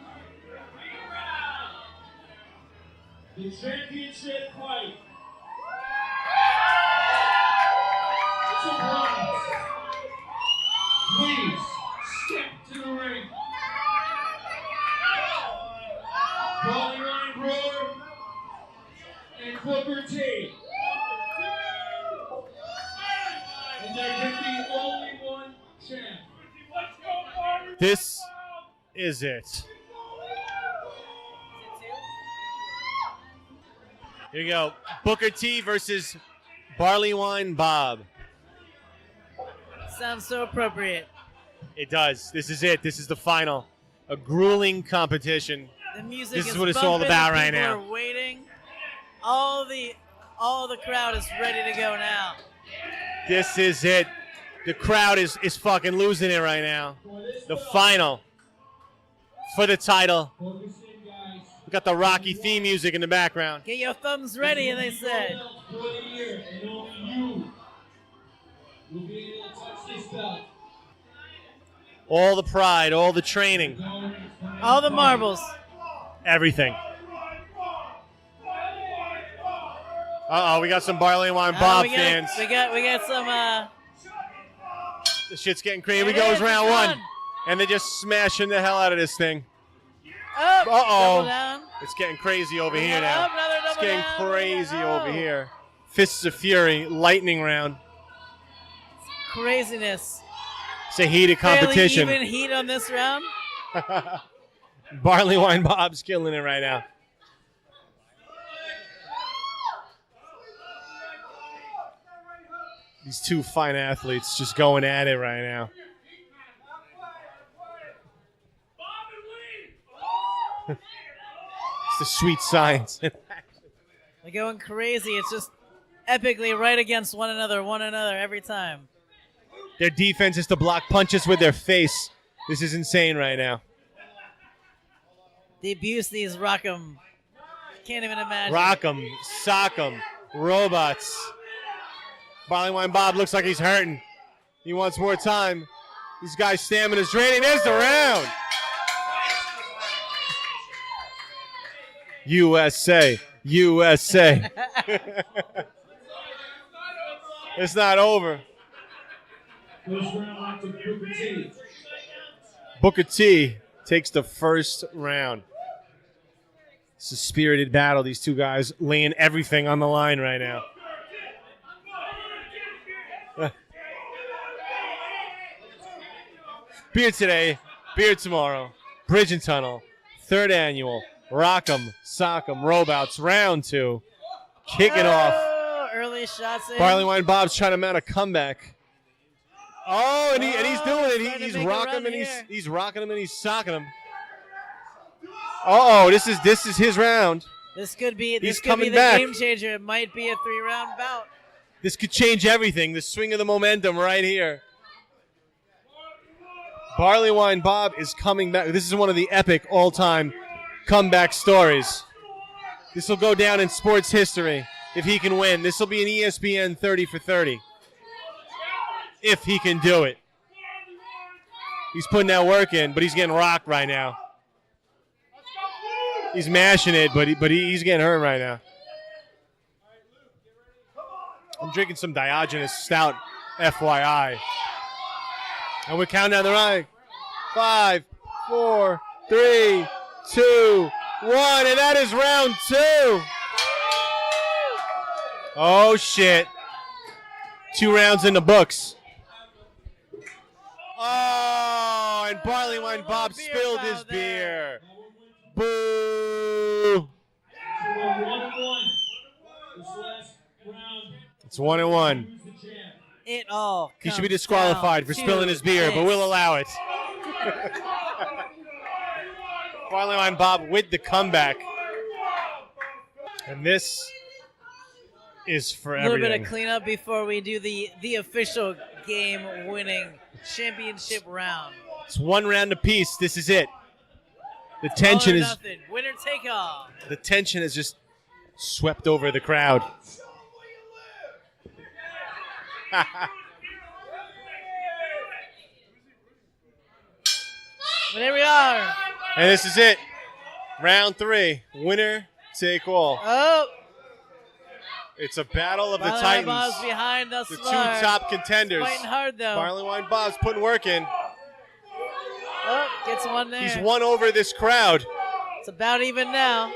The championship fight. It's a bronze. Please step to the ring. Barley Wine Brewer and Booker T. And there can be only one champ. This is it. Here you go. Booker T versus Barley Wine Bob. Sounds so appropriate. It does. This is it. This is the final. A grueling competition. The music This is what it's all bumping, about the right people now. are waiting. All the crowd is ready to go now. This is it. The crowd is fucking losing it right now. The final for the title. We got the Rocky theme music in the background. Get your thumbs ready, they said. All the pride, all the training, All the marbles. everything. Uh-oh, we got some Barley Wine Bob fans. We got some. The shit's getting crazy. We It goes is, round it's one. on. And they're just smashing the hell out of this thing. Up, Uh-oh. double down. It's getting crazy over here now. Up, another It's double getting down. crazy Oh. over here. Fists of Fury, lightning round. Craziness. It's a heated competition. Fairly even heat on this round. Barley Wine Bob's killing it right now. These two fine athletes just going at it right now. It's the sweet science. They're going crazy. It's just epically right against one another every time. Their defense is to block punches with their face. This is insane right now. The abuse these Rock'em. Can't even imagine. Rock'em, sock'em, robots. Barley Wine Bob looks like he's hurting. He wants more time. These guys' stamina's draining. There's the round. USA, USA. It's not over. First round went to Booker T. Booker T takes the first round. It's a spirited battle. These two guys laying everything on the line right now. Beer today, beer tomorrow. Bridge and Tunnel, 3rd annual. Rock'em, Sock'em, Robouts, round 2. Kicking off. Early shots in. Barley Wine Bob's trying to mount a comeback. Oh, and he's doing it. trying to He's make a rocking run him and here. he's rocking him and he's socking him. Oh, this is his round. This could be He's the coming back. game changer. It might be a 3-round bout. This could change everything. The swing of the momentum right here. Barley Wine Bob is coming back. This is one of the epic all-time comeback stories. This will go down in sports history if he can win. This will be an ESPN 30 for 30. If he can do it. He's putting that work in, but he's getting rocked right now. He's mashing it, but he's getting hurt right now. I'm drinking some Diogenes Stout, FYI. And we're counting down the right. 5, 4, 3, 2, 1, and that is round 2. Oh, shit. 2 rounds in the books. Oh, and Barley Wine Bob spilled his beer. Boo. It's 1-1. It all He should be disqualified for spilling his beer, but we'll allow it. Barley Wine Bob with the comeback. And this is for a little everything. bit of cleanup before we do the official game-winning championship round. It's 1 round apiece. This is it. The tension All or is nothing. Winner take all. the tension is just swept over the crowd. But here we are. And this is it. Round 3. Winner take all. Oh, It's a battle of the Barley Wine Titans. Bob's behind us. The 2 top contenders. Fighting hard though. Barley Wine Bob's putting work in. Oh, gets one there. He's won over this crowd. It's about even now.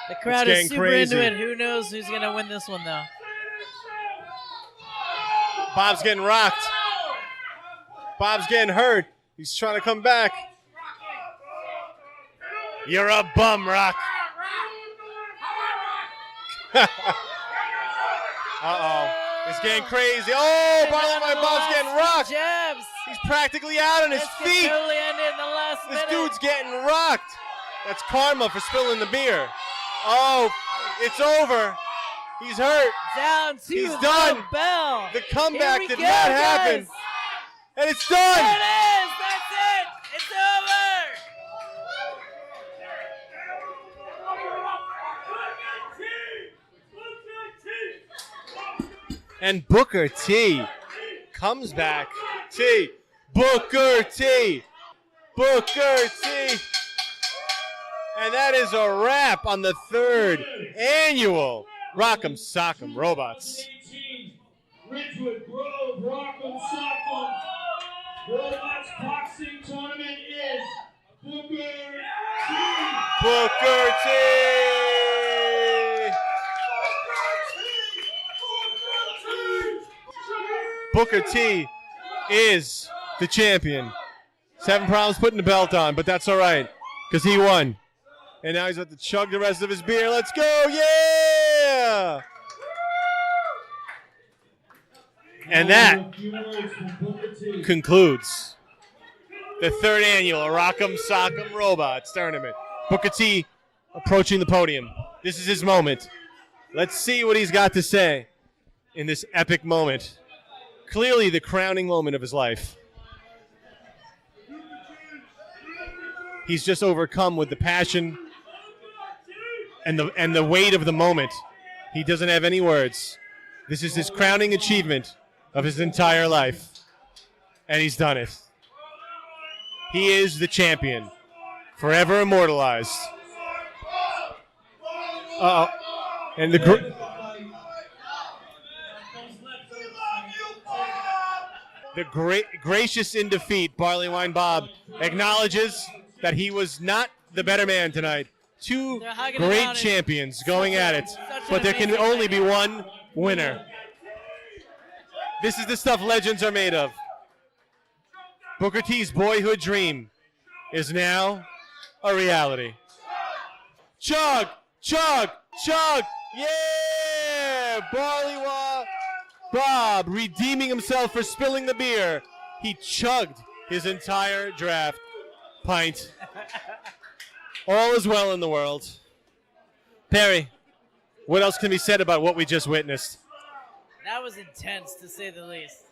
The crowd It's is getting super crazy. into it. Who knows who's going to win this one, though? Bob's getting rocked. Bob's getting hurt. He's trying to come back. You're a bum, Rock. Uh-oh. It's getting crazy. Oh, Barley Wine Bob's getting rocked. Jabs. He's practically out on his This could feet. totally end it in the last This minute. dude's getting rocked. That's karma for spilling the beer. Oh, it's over. He's hurt. Down to He's the done. bell. The comeback Here we did go, not guys. happen. And it's There done. it is. That's it. It's over. And Booker T comes back. T. Booker T. Booker T. And that is a wrap on the 3rd annual Rock'em Sock'em Robots. 18, Ridgewood Grove Rock'em Sock'em Robots Boxing Tournament is Booker T. Booker T. Booker T is the champion. He's having problems putting the belt on, but that's all right because he won. And now he's about to chug the rest of his beer. Let's go, yeah! And that concludes the 3rd annual Rock'em Sock'em Robots Tournament. Booker T approaching the podium. This is his moment. Let's see what he's got to say in this epic moment. Clearly the crowning moment of his life. He's just overcome with the passion and the weight of the moment. He doesn't have any words. This is his crowning achievement of his entire life. And he's done it. He is the champion, forever immortalized. Uh-oh. And the gracious in defeat, Barley Wine Bob, acknowledges that he was not the better man tonight. Two They're hugging it great out. champions going at it, Such an but there can amazing only be dynamic. one winner. This is the stuff legends are made of. Booker T's boyhood dream is now a reality. Chug, chug, chug, yeah! Barley Wine Bob redeeming himself for spilling the beer. He chugged his entire draft pint. All is well in the world. Perry, what else can be said about what we just witnessed? That was intense, to say the least.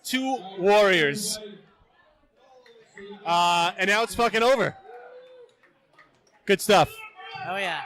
Two warriors. And now it's fucking over. Good stuff. Oh, yeah.